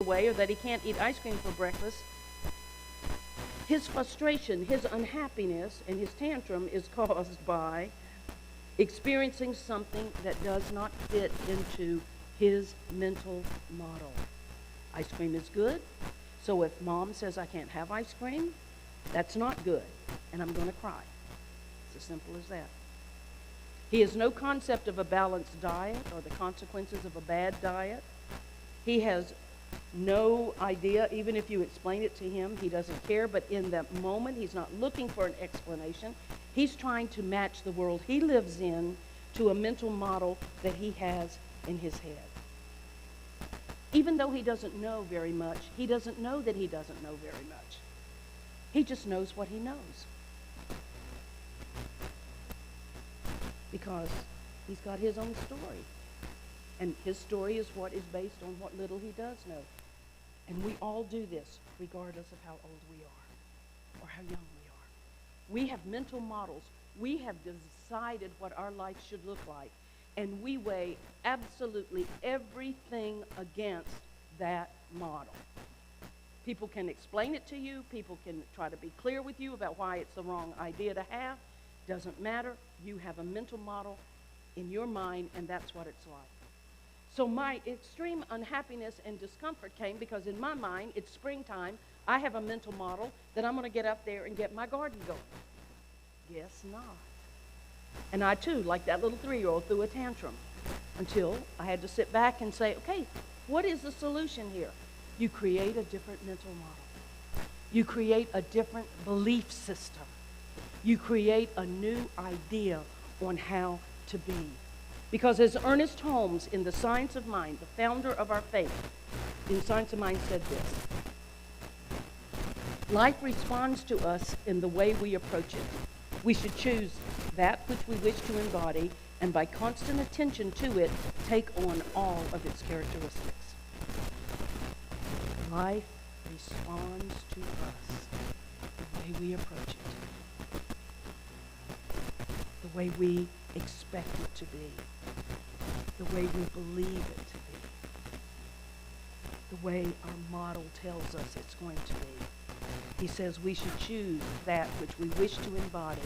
away or that he can't eat ice cream for breakfast, his frustration, his unhappiness, and his tantrum is caused by experiencing something that does not fit into his mental model. Ice cream is good, so if mom says I can't have ice cream, that's not good, and I'm going to cry. It's as simple as that. He has no concept of a balanced diet or the consequences of a bad diet. He has no idea, even if you explain it to him, he doesn't care, but in that moment, he's not looking for an explanation. He's trying to match the world he lives in to a mental model that he has in his head. Even though he doesn't know very much, he doesn't know that he doesn't know very much. He just knows what he knows. Because he's got his own story. And his story is what is based on what little he does know. And we all do this, regardless of how old we are or how young we are. We have mental models. We have decided what our life should look like. And we weigh absolutely everything against that model. People can explain it to you. People can try to be clear with you about why it's the wrong idea to have. Doesn't matter. You have a mental model in your mind, and that's what it's like. So my extreme unhappiness and discomfort came because in my mind, it's springtime. I have a mental model that I'm going to get up there and get my garden going. Guess not. And I, too, like that little 3-year-old, threw a tantrum until I had to sit back and say, okay, what is the solution here? You create a different mental model. You create a different belief system. You create a new idea on how to be. Because as Ernest Holmes in The Science of Mind, the founder of our faith, in Science of Mind said this, life responds to us in the way we approach it. We should choose that which we wish to embody, and by constant attention to it, take on all of its characteristics. Life responds to us the way we approach it, the way we expect it to be, the way we believe it to be, the way our model tells us it's going to be. He says we should choose that which we wish to embody,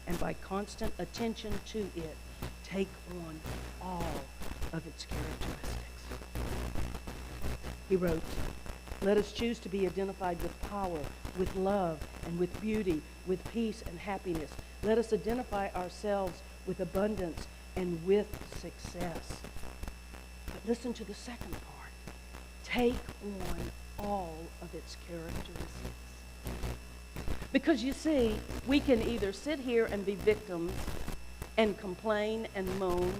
and by constant attention to it, take on all of its characteristics. He wrote, let us choose to be identified with power, with love, and with beauty, with peace and happiness. Let us identify ourselves with abundance and with success. But listen to the second part. Take on all of its characteristics. Because you see, we can either sit here and be victims and complain and moan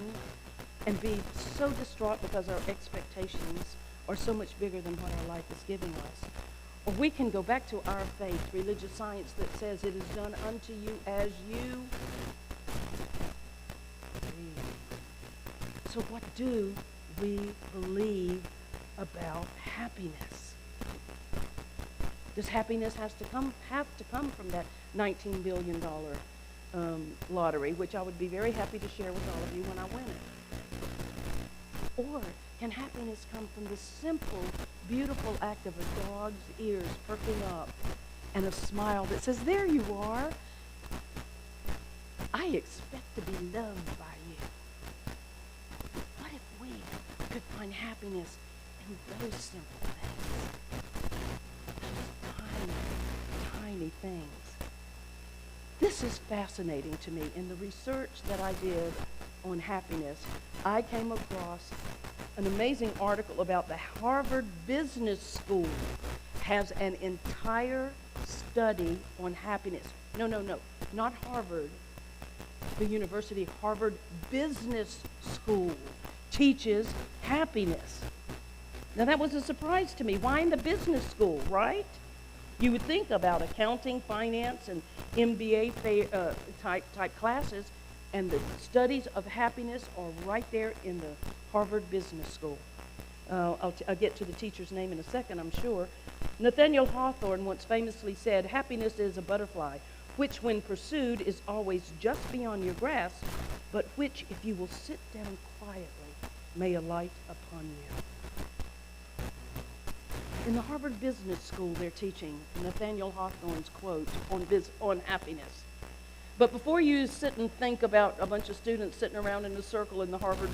and be so distraught because our expectations are so much bigger than what our life is giving us. Or we can go back to our faith, religious science that says it is done unto you as you believe. So what do we believe about happiness? Does happiness have to come from that $19 billion lottery, which I would be very happy to share with all of you when I win it? Or can happiness come from the simple, beautiful act of a dog's ears perking up and a smile that says, there you are. I expect to be loved by you. What if we could find happiness in those simple things? Those tiny, tiny things. This is fascinating to me. In the research that I did on happiness, I came across an amazing article about the Harvard Business School has an entire study on happiness. No, not Harvard. The University Harvard Business School teaches happiness. Now that was a surprise to me. Why in the business school, right? You would think about accounting, finance, and MBA type classes, and the studies of happiness are right there in the Harvard Business School. I'll get to the teacher's name in a second, I'm sure. Nathaniel Hawthorne once famously said, happiness is a butterfly, which when pursued is always just beyond your grasp, but which, if you will sit down quietly, may alight upon you. In the Harvard Business School, they're teaching Nathaniel Hawthorne's quote on happiness. But before you sit and think about a bunch of students sitting around in a circle in the hollowed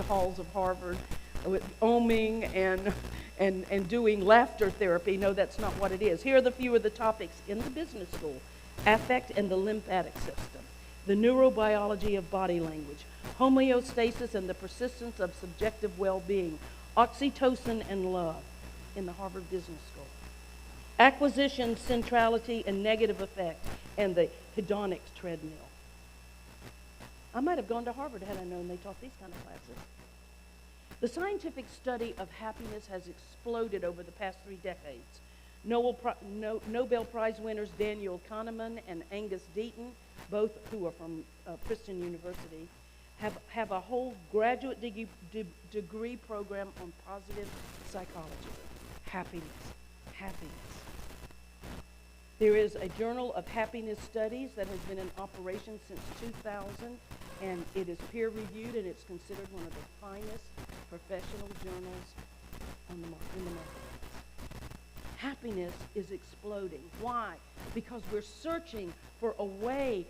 halls of Harvard, with oming and doing laughter therapy, no, that's not what it is. Here are the few of the topics in the business school: affect and the lymphatic system, the neurobiology of body language, homeostasis and the persistence of subjective well-being, oxytocin and love in the Harvard Business School, acquisition, centrality, and negative effect, and the hedonic treadmill. I might have gone to Harvard had I known they taught these kind of classes. The scientific study of happiness has exploded over the past 3 decades. Nobel Prize winners Daniel Kahneman and Angus Deaton, both who are from Princeton University, have a whole graduate degree program on positive psychology. Happiness. There is a Journal of Happiness Studies that has been in operation since 2000, and it is peer-reviewed, and it's considered one of the finest professional journals in the marketplace. Happiness is exploding. Why? Because we're searching for a way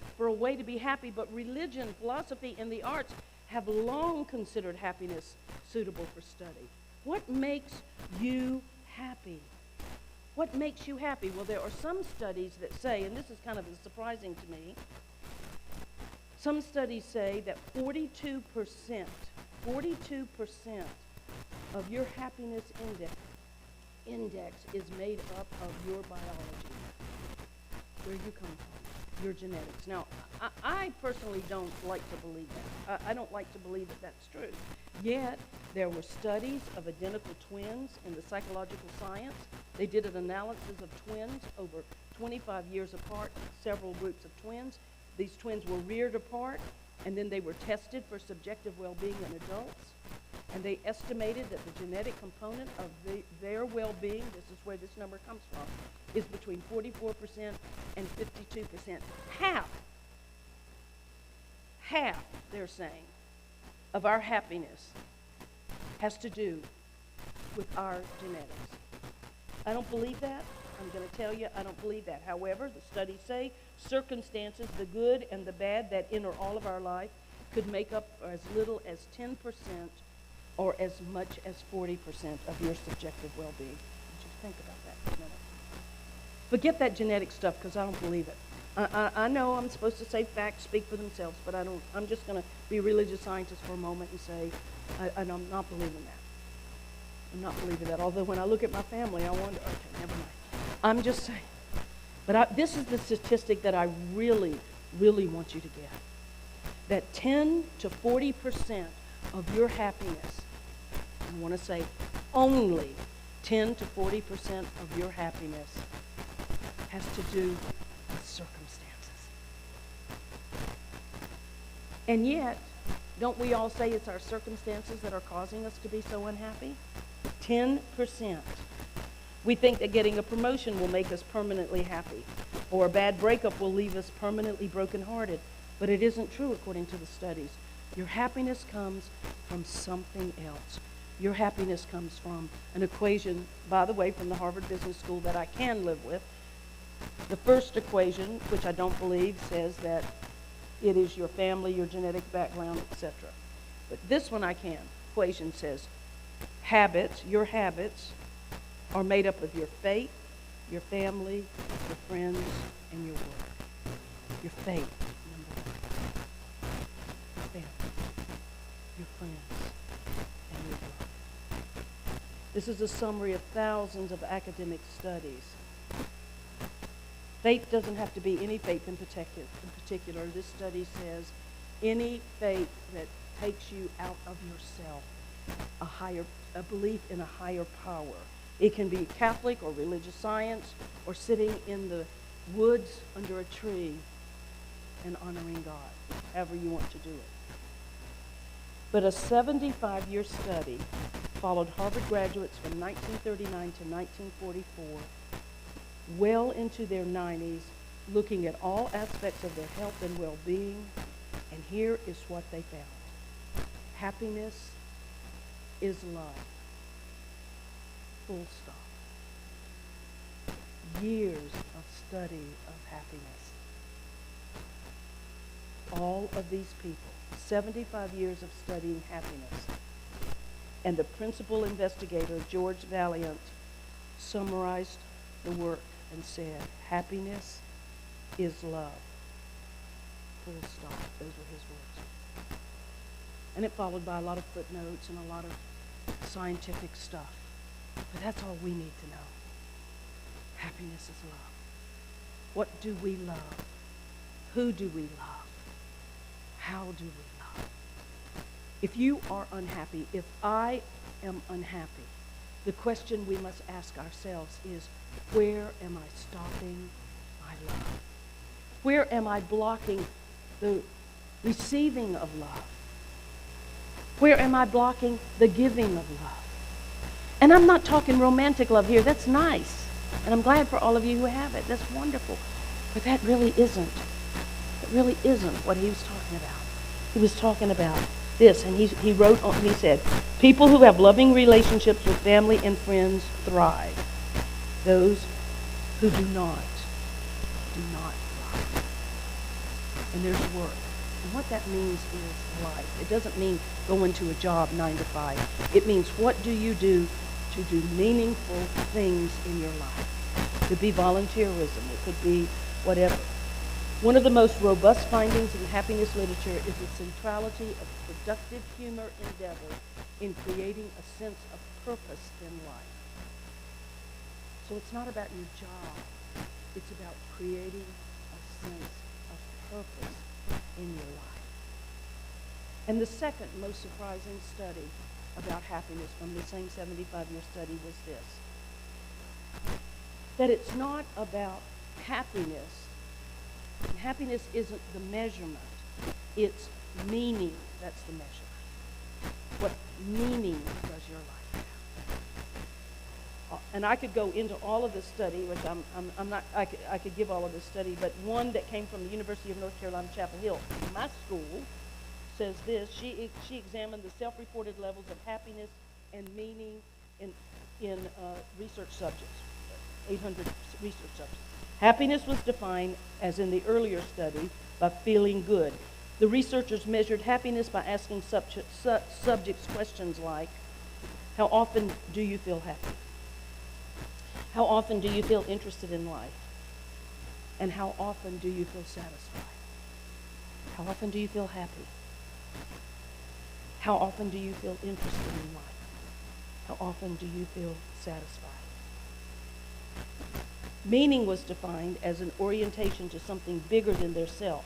to be happy, but religion, philosophy, and the arts have long considered happiness suitable for study. What makes you happy? What makes you happy? Well, there are some studies that say, and this is kind of surprising to me, some studies say that 42% of your happiness index is made up of your biology, where you come from, your genetics. Now, I personally don't like to believe that. I don't like to believe that that's true. Yet, there were studies of identical twins in the psychological science. They did an analysis of twins over 25 years apart, several groups of twins. These twins were reared apart, and then they were tested for subjective well-being in adults. And they estimated that the genetic component of their well-being, this is where this number comes from, is between 44% and 52%. Half, they're saying, of our happiness has to do with our genetics. I don't believe that. I'm going to tell you, I don't believe that. However, the studies say circumstances, the good and the bad that enter all of our life, could make up as little as 10% or as much as 40% of your subjective well-being. Just think about that for a minute. Forget that genetic stuff, because I don't believe it. I know I'm supposed to say facts speak for themselves, but I don't. I'm just going to be a religious scientist for a moment and say I'm not believing that. I'm not believing that. Although when I look at my family, I wonder, okay, never mind. I'm just saying. But this is the statistic that I really, really want you to get. That 10 to 40% of your happiness, I want to say only 10 to 40% of your happiness has to do with circumstances. And yet, don't we all say it's our circumstances that are causing us to be so unhappy? 10%. We think that getting a promotion will make us permanently happy, or a bad breakup will leave us permanently brokenhearted. But it isn't true according to the studies. Your happiness comes from something else. Your happiness comes from an equation, by the way, from the Harvard Business School that I can live with. The first equation, which I don't believe, says that it is your family, your genetic background, etc. But this one I can. Equation says habits, your habits, are made up of your faith, your family, your friends, and your work. Your faith, number one. Your family, your friends, and your work. This is a summary of thousands of academic studies. Faith doesn't have to be any faith in particular. This study says any faith that takes you out of yourself, a belief in a higher power. It can be Catholic or religious science, or sitting in the woods under a tree and honoring God, however you want to do it. But a 75-year study followed Harvard graduates from 1939 to 1944, well into their 90s, looking at all aspects of their health and well-being, and here is what they found. Happiness is love. Full stop. Years of study of happiness. All of these people, 75 years of studying happiness. And the principal investigator, George Valiant, summarized the work and said, happiness is love. Full stop. Those were his words. And it followed by a lot of footnotes and a lot of scientific stuff. But that's all we need to know. Happiness is love. What do we love? Who do we love? How do we love? If you are unhappy, if I am unhappy, the question we must ask ourselves is, where am I stopping my love? Where am I blocking the receiving of love? Where am I blocking the giving of love? And I'm not talking romantic love here. That's nice. And I'm glad for all of you who have it. That's wonderful. But that really isn't. It really isn't what he was talking about. He was talking about this, and he wrote on, he said, people who have loving relationships with family and friends thrive. Those who do not thrive. And there's work. And what that means is life. It doesn't mean going to a job 9 to 5. It means what do you do to do meaningful things in your life. It could be volunteerism. It could be whatever. One of the most robust findings in happiness literature is the centrality of productive humor endeavor in creating a sense of purpose in life. So it's not about your job. It's about creating a sense of purpose in your life. And the second most surprising study about happiness from the same 75-year study was this. That it's not about happiness. Happiness isn't the measurement. It's meaning that's the measurement. What meaning does your life have? And I could go into all of this study, which I'm not, I could give all of this study, but one that came from the University of North Carolina, Chapel Hill, my school, says this. She examined the self-reported levels of happiness and meaning in research subjects, 800 research subjects. Happiness was defined, as in the earlier study, by feeling good. The researchers measured happiness by asking subjects questions like, how often do you feel happy? How often do you feel interested in life? And how often do you feel satisfied? How often do you feel happy? How often do you feel interested in life? How often do you feel satisfied? Meaning was defined as an orientation to something bigger than their self.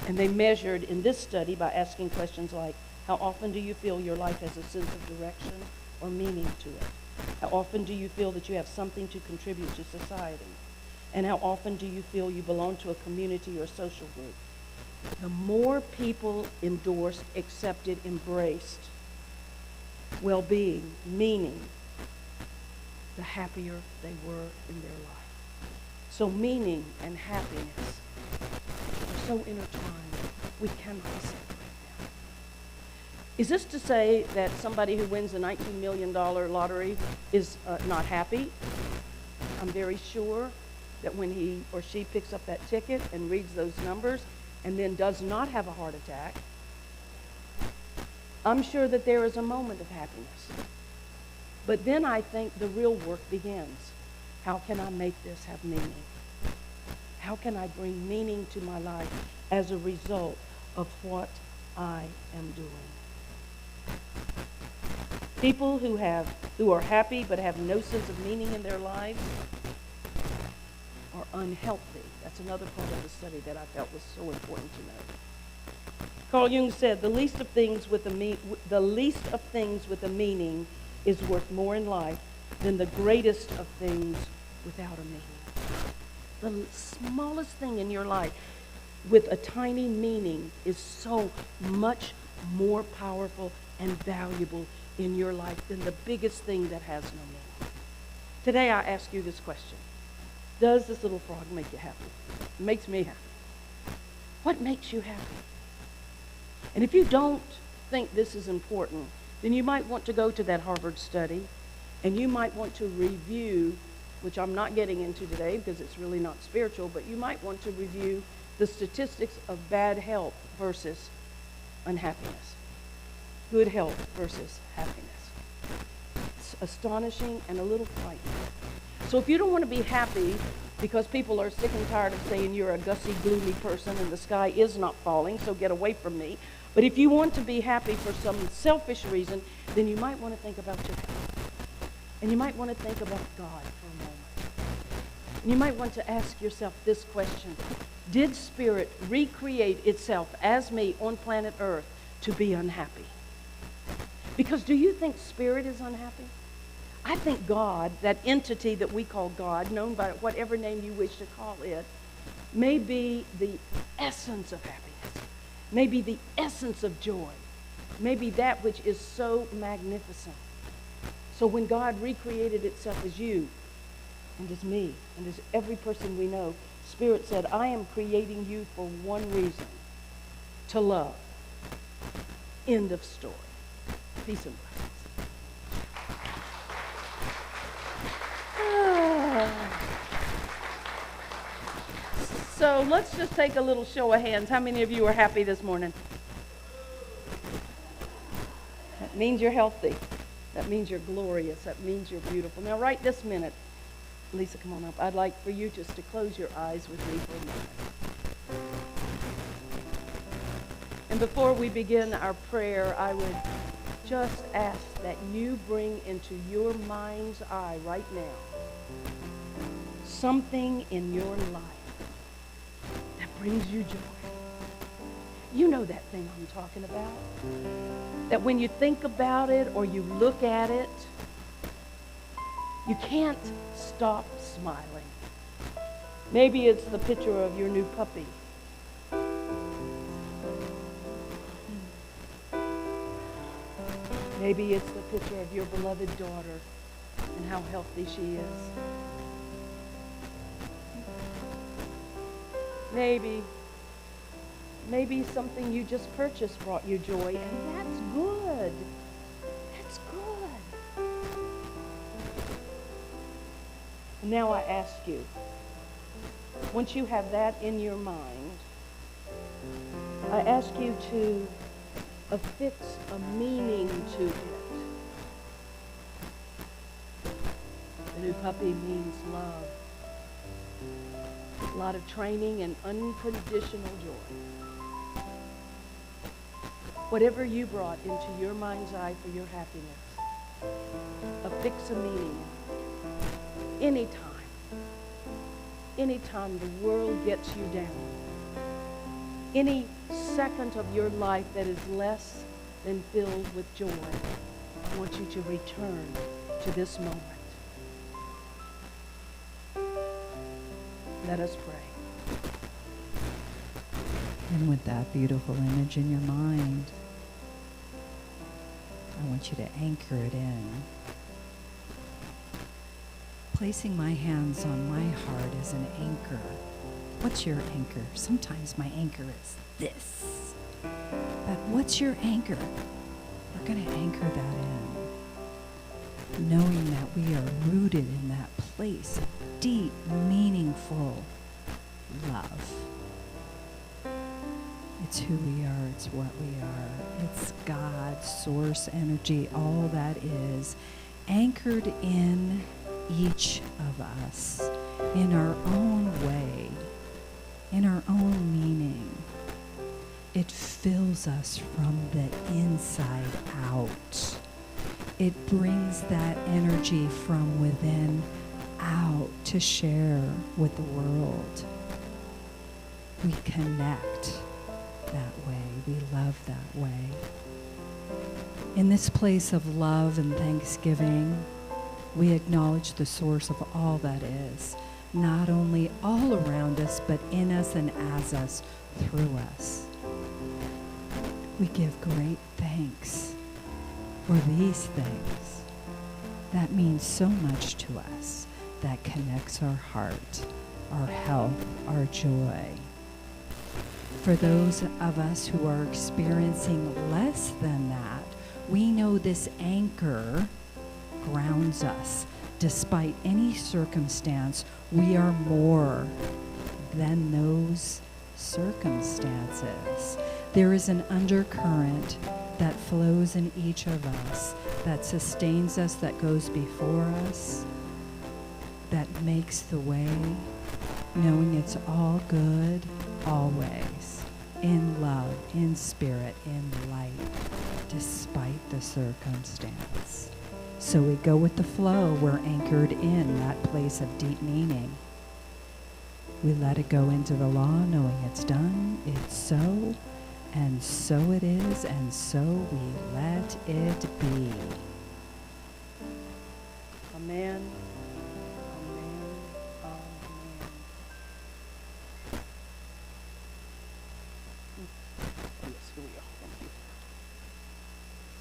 And they measured in this study by asking questions like, how often do you feel your life has a sense of direction or meaning to it? How often do you feel that you have something to contribute to society? And how often do you feel you belong to a community or social group? The more people endorsed, accepted, embraced well-being, meaning, the happier they were in their life. So meaning and happiness are so intertwined, we cannot separate them. Is this to say that somebody who wins a $19 million lottery is not happy? I'm very sure that when he or she picks up that ticket and reads those numbers and then does not have a heart attack, I'm sure that there is a moment of happiness. But then I think the real work begins. How can I make this have meaning? How can I bring meaning to my life as a result of what I am doing? People who are happy but have no sense of meaning in their lives are unhealthy. That's another part of the study that I felt was so important to know. Carl Jung said, the least of things with a meaning is worth more in life than the greatest of things without a meaning. The smallest thing in your life with a tiny meaning is so much more powerful and valuable in your life than the biggest thing that has no meaning. Today I ask you this question. Does this little frog make you happy? It makes me happy. What makes you happy? And if you don't think this is important, then you might want to go to that Harvard study And you might want to review, which I'm not getting into today because it's really not spiritual, but you might want to review the statistics of bad health versus unhappiness. Good health versus happiness. It's astonishing and a little frightening. So if you don't want to be happy because people are sick and tired of saying you're a gussy, gloomy person and the sky is not falling, so get away from me. But if you want to be happy for some selfish reason, then you might want to think about your health. And you might want to think about God for a moment. And you might want to ask yourself this question. Did spirit recreate itself as me on planet Earth to be unhappy? Because do you think spirit is unhappy? I think God, that entity that we call God, known by whatever name you wish to call it, may be the essence of happiness, may be the essence of joy, may be that which is so magnificent. So when God recreated itself as you and as me and as every person we know, Spirit said, I am creating you for one reason, to love. End of story. Peace and blessings. So let's just take a little show of hands. How many of you are happy this morning? That means you're healthy. That means you're glorious. That means you're beautiful. Now, right this minute, Lisa, come on up. I'd like for you just to close your eyes with me for a moment. And before we begin our prayer, I would just ask that you bring into your mind's eye right now something in your life that brings you joy. You know that thing I'm talking about. That when you think about it or you look at it, you can't stop smiling. Maybe it's the picture of your new puppy. Maybe it's the picture of your beloved daughter and how healthy she is. Maybe something you just purchased brought you joy, and that's good. That's good. And now I ask you, once you have that in your mind, I ask you to affix a meaning to it. The new puppy means love. A lot of training and unconditional joy. Whatever you brought into your mind's eye for your happiness, affix a meaning. Anytime the world gets you down, any second of your life that is less than filled with joy, I want you to return to this moment. Let us pray. And with that beautiful image in your mind, I want you to anchor it in. Placing my hands on my heart as an anchor. What's your anchor? Sometimes my anchor is this. But what's your anchor? We're going to anchor that in. Knowing that we are rooted in that place of deep, meaningful love. It's who we are. It's what we are. It's God, source, energy, all that is anchored in each of us in our own way, in our own meaning. It fills us from the inside out. It brings that energy from within out to share with the world. We connect that way. We love that way. In this place of love and thanksgiving, we acknowledge the source of all that is, not only all around us, but in us and as us, through us. We give great thanks for these things that mean so much to us, that connects our heart, our health, our joy. For those of us who are experiencing less than that, we know this anchor grounds us. Despite any circumstance, we are more than those circumstances. There is an undercurrent that flows in each of us, that sustains us, that goes before us, that makes the way, knowing it's all good, always, in love, in spirit, in light, despite the circumstance. So we go with the flow. We're anchored in that place of deep meaning. We let it go into the law, knowing it's done, it's so, and so it is, and so we let it be. Amen. Amen. Amen. Yes, here we are. Thank you.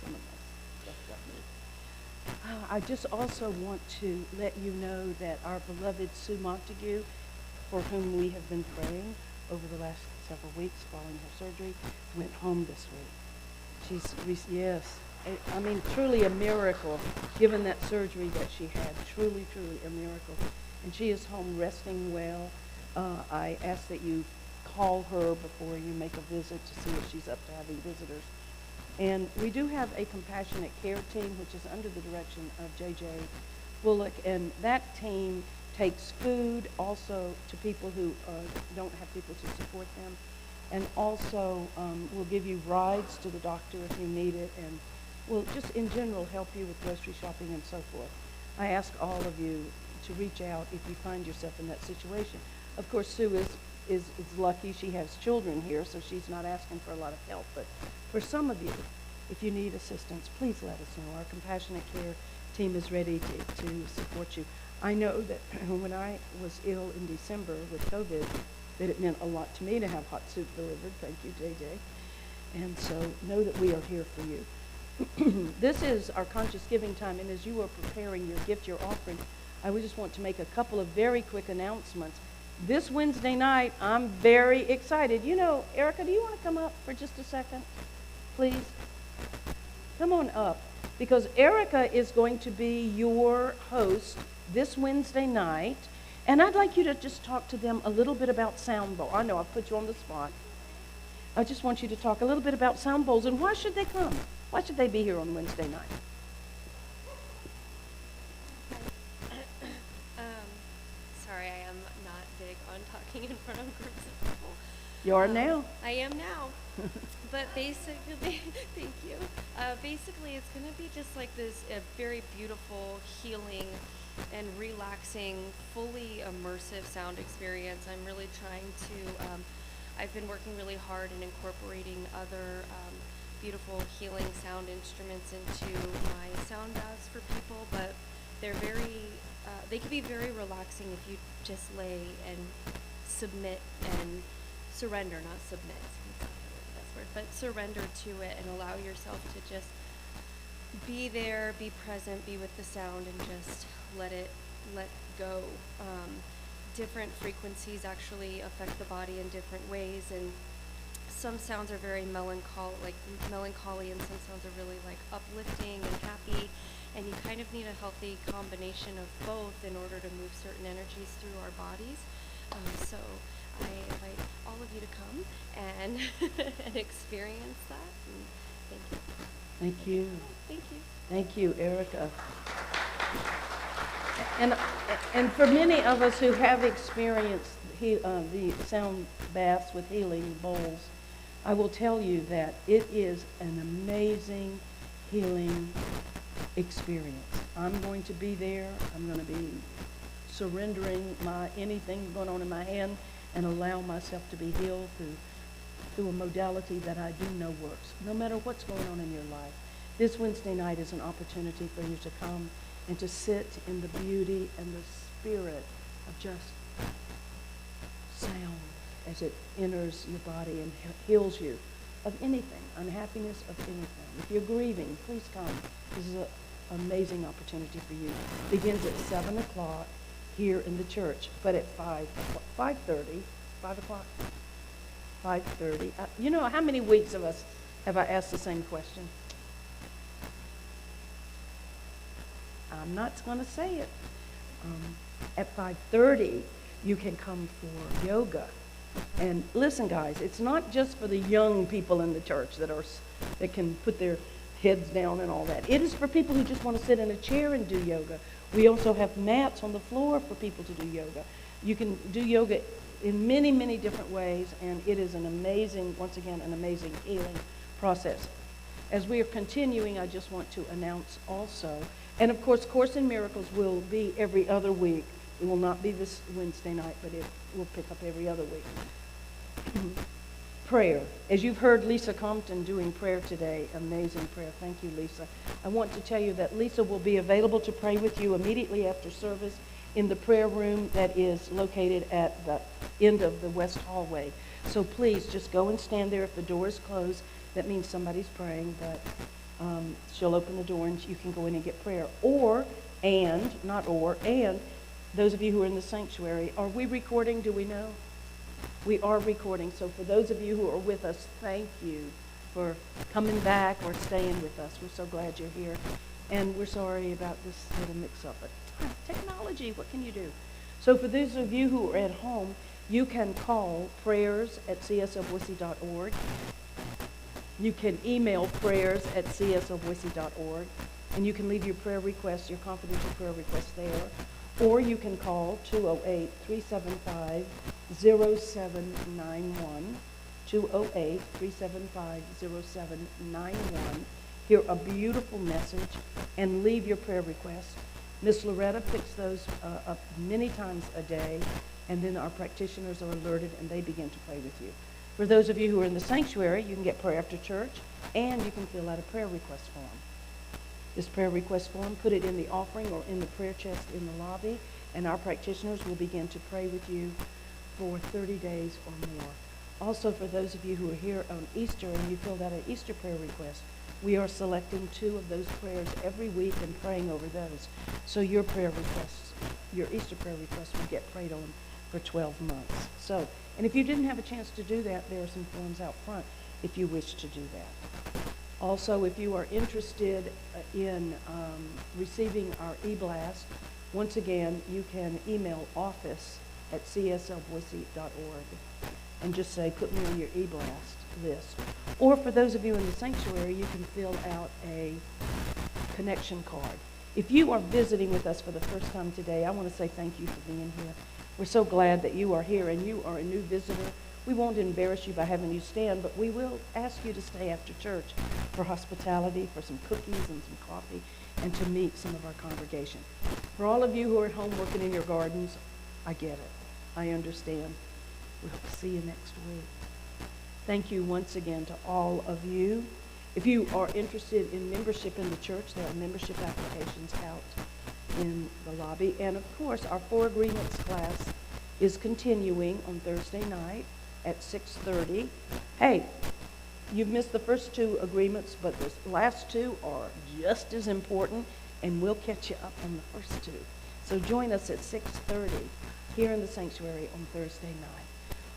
Some of my stuff got moved. I just also want to let you know that our beloved Sue Montague, for whom we have been praying over the last several weeks following her surgery, went home this week. Yes, I mean, truly a miracle, given that surgery that she had. Truly, truly a miracle. And she is home resting well. I ask that you call her before you make a visit to see if she's up to having visitors. And we do have a compassionate care team, which is under the direction of J.J. Bullock, and that team takes food also to people who don't have people to support them, and also will give you rides to the doctor if you need it, and will just in general help you with grocery shopping and so forth. I ask all of you to reach out if you find yourself in that situation. Of course, Sue is lucky she has children here, so she's not asking for a lot of help, but for some of you, if you need assistance, please let us know. Our compassionate care team is ready to support you. I know that when I was ill in December with COVID, that it meant a lot to me to have hot soup delivered. Thank you, JJ. And so know that we are here for you. This is our conscious giving time, and as you are preparing your gift, your offering, I would just want to make a couple of very quick announcements. This Wednesday night, I'm very excited. You know, Erica, do you want to come up for just a second, please? Come on up, because Erica is going to be your host this Wednesday night, and I'd like you to just talk to them a little bit about sound bowl. I know I've put you on the spot. I just want you to talk a little bit about sound bowls, and why should they come? Why should they be here on Wednesday night? Sorry, I am not big on talking in front of groups of people. You are now. I am now. But basically, thank you. Basically, it's going to be just like this very beautiful, healing, and relaxing, fully immersive sound experience. I'm really trying to, I've been working really hard in incorporating other beautiful healing sound instruments into my sound baths for people, but they're very, they can be very relaxing if you just lay and submit and surrender, not submit, it's not really the best word, but surrender to it and allow yourself to just be there, be present, be with the sound, and just let go. Different frequencies actually affect the body in different ways, and some sounds are very melancholy, and some sounds are really like uplifting and happy, and you kind of need a healthy combination of both in order to move certain energies through our bodies. So I invite all of you to come and and experience that. And thank you. Thank you. Thank you. Thank you, Erica. And for many of us who have experienced the sound baths with healing bowls, I will tell you that it is an amazing healing experience. I'm going to be there. I'm going to be surrendering anything going on in my hand and allow myself to be healed through a modality that I do know works, no matter what's going on in your life. This Wednesday night is an opportunity for you to come and to sit in the beauty and the spirit of just sound as it enters your body and heals you of anything, unhappiness of anything. If you're grieving, please come. This is an amazing opportunity for you. It begins at 7 o'clock here in the church, but at 5:30. You know, how many weeks of us have I asked the same question? I'm not going to say it. At 5:30, you can come for yoga. And listen, guys, it's not just for the young people in the church that can put their heads down and all that. It is for people who just want to sit in a chair and do yoga. We also have mats on the floor for people to do yoga. You can do yoga in many, many different ways, and it is an amazing healing process. As we are continuing, I just want to announce also, and of course, Course in Miracles will be every other week. It will not be this Wednesday night, but it will pick up every other week. Prayer. As you've heard Lisa Compton doing prayer today, amazing prayer. Thank you, Lisa. I want to tell you that Lisa will be available to pray with you immediately after service in the prayer room that is located at the end of the west hallway. So please just go and stand there. If the door is closed, that means somebody's praying, but she'll open the door and you can go in and get prayer. And those of you who are in the sanctuary, are we recording? Do we know? We are recording. So for those of you who are with us, thank you for coming back or staying with us. We're so glad you're here. And we're sorry about this little mix-up. But technology, what can you do? So for those of you who are at home, you can call prayers@cslboise.org. You can email prayers@cslboise.org. And you can leave your prayer requests, your confidential prayer requests there. Or you can call 208-375-0791, 208-375-0791. Hear a beautiful message and leave your prayer request. Miss Loretta picks those up many times a day, and then our practitioners are alerted and they begin to pray with you. For those of you who are in the sanctuary, you can get prayer after church, and you can fill out a prayer request form. This prayer request form, put it in the offering or in the prayer chest in the lobby, and our practitioners will begin to pray with you for 30 days or more. Also, for those of you who are here on Easter and you filled out an Easter prayer request, we are selecting 2 of those prayers every week and praying over those. So your prayer requests, your Easter prayer requests will get prayed on for 12 months. So, and if you didn't have a chance to do that, there are some forms out front if you wish to do that. Also, if you are interested in receiving our e-blast, once again, you can email office@cslboise.org and just say, put me on your e-blast list. Or for those of you in the sanctuary, you can fill out a connection card. If you are visiting with us for the first time today, I want to say thank you for being here. We're so glad that you are here and you are a new visitor. We won't embarrass you by having you stand, but we will ask you to stay after church for hospitality, for some cookies and some coffee, and to meet some of our congregation. For all of you who are at home working in your gardens, I get it. I understand. We hope to see you next week. Thank you once again to all of you. If you are interested in membership in the church, there are membership applications out in the lobby. And of course, our 4 Agreements class is continuing on Thursday night at 6:30. Hey, you've missed the first 2 agreements, but the last 2 are just as important, and we'll catch you up on the first 2. So join us at 6:30 here in the sanctuary on Thursday night.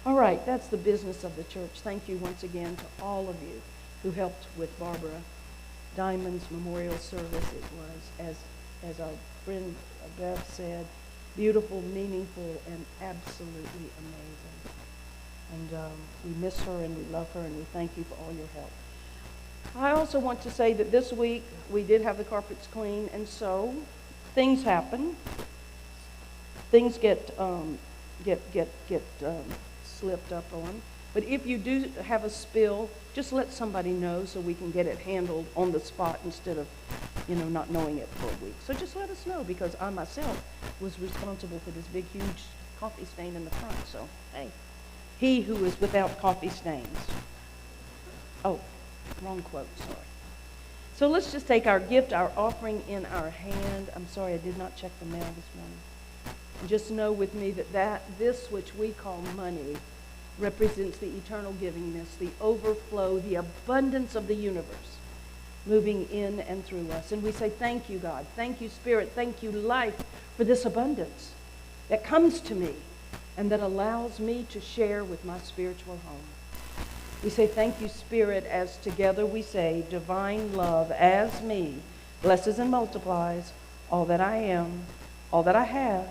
All right, that's the business of the church. Thank you once again to all of you who helped with Barbara Diamond's memorial service. It was, as our friend Bev said, beautiful, meaningful, and absolutely amazing. And we miss her and we love her and we thank you for all your help. I also want to say that this week we did have the carpets clean, and so things happen. Things get slipped up on. But if you do have a spill, just let somebody know so we can get it handled on the spot instead of, not knowing it for a week. So just let us know, because I myself was responsible for this big, huge coffee stain in the front. So, hey, he who is without coffee stains. Oh, wrong quote, sorry. So let's just take our gift, our offering in our hand. I'm sorry, I did not check the mail this morning. And just know with me that this which we call money represents the eternal givingness, the overflow, the abundance of the universe moving in and through us. And we say, thank you, God. Thank you, Spirit. Thank you, life, for this abundance that comes to me and that allows me to share with my spiritual home. We say, thank you, Spirit, as together we say, divine love as me blesses and multiplies all that I am, all that I have,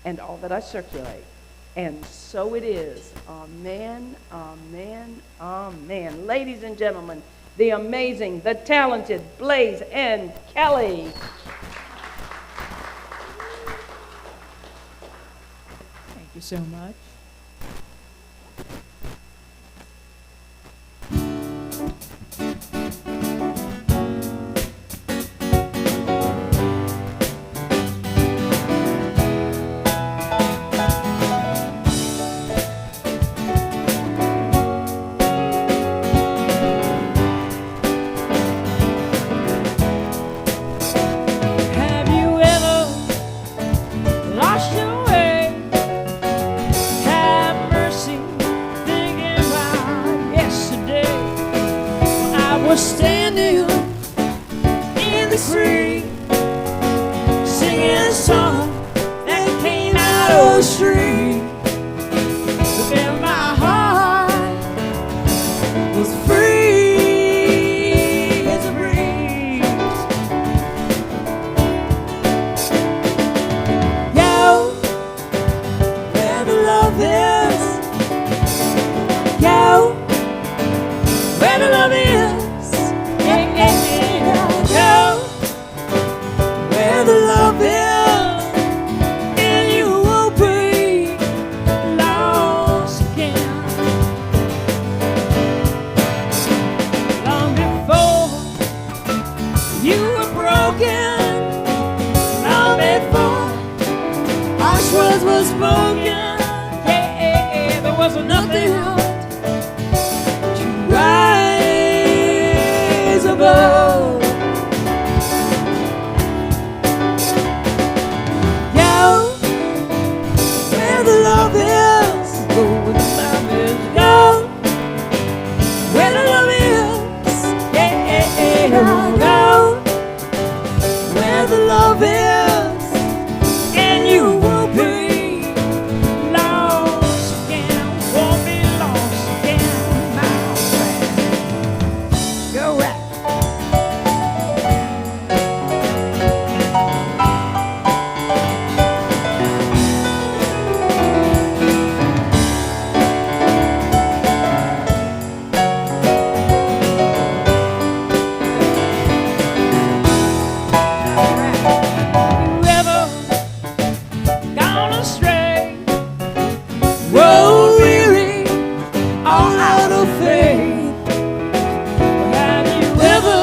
and all that I circulate. And so it is. Amen, amen, amen. Ladies and gentlemen, the amazing, the talented Blaze and Kelly. Thank you so much. Have you ever lost your way? Have mercy, thinking about yesterday. I was standing in the creek, singing a song that came out of the street. And my heart was free as a breeze. Go where the love is. Go where the love is. Yeah, yeah, yeah. Go where the love is, and you will be lost again. Long before you were broken, long before harsh words were spoken, yeah, there was nothing to rise above. Go where the love is. Go where the love is. Go where the love is. Yeah, yeah, yeah. Go where the love is, and you will be lost again. Won't be lost again, my friend. Go right. You ever gone astray? Road weary, all out of faith? Have you ever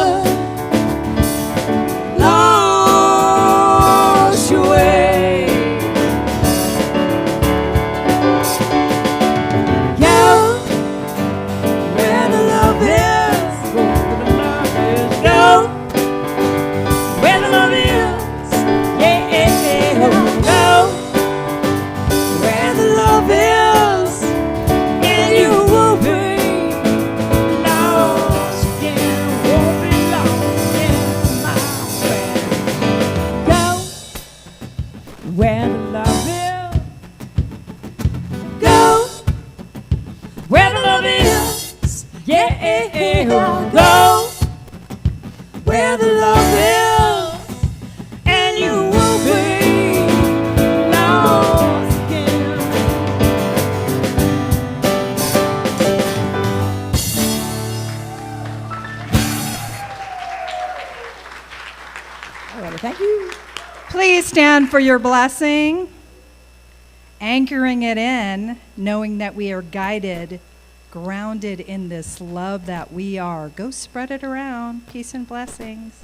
lost your way? Go where the love is. Go where the love is. Go where the love is. Yeah, yeah, yeah. Go where the love is, and you will be lost again. Won't be lost again, my friend. Go where the love is. Go where the love is. Yeah, go where the love is, and you will be lost again. All right, thank you. Please stand for your blessing. Anchoring it in, knowing that we are guided, grounded in this love that we are. Go spread it around. Peace and blessings.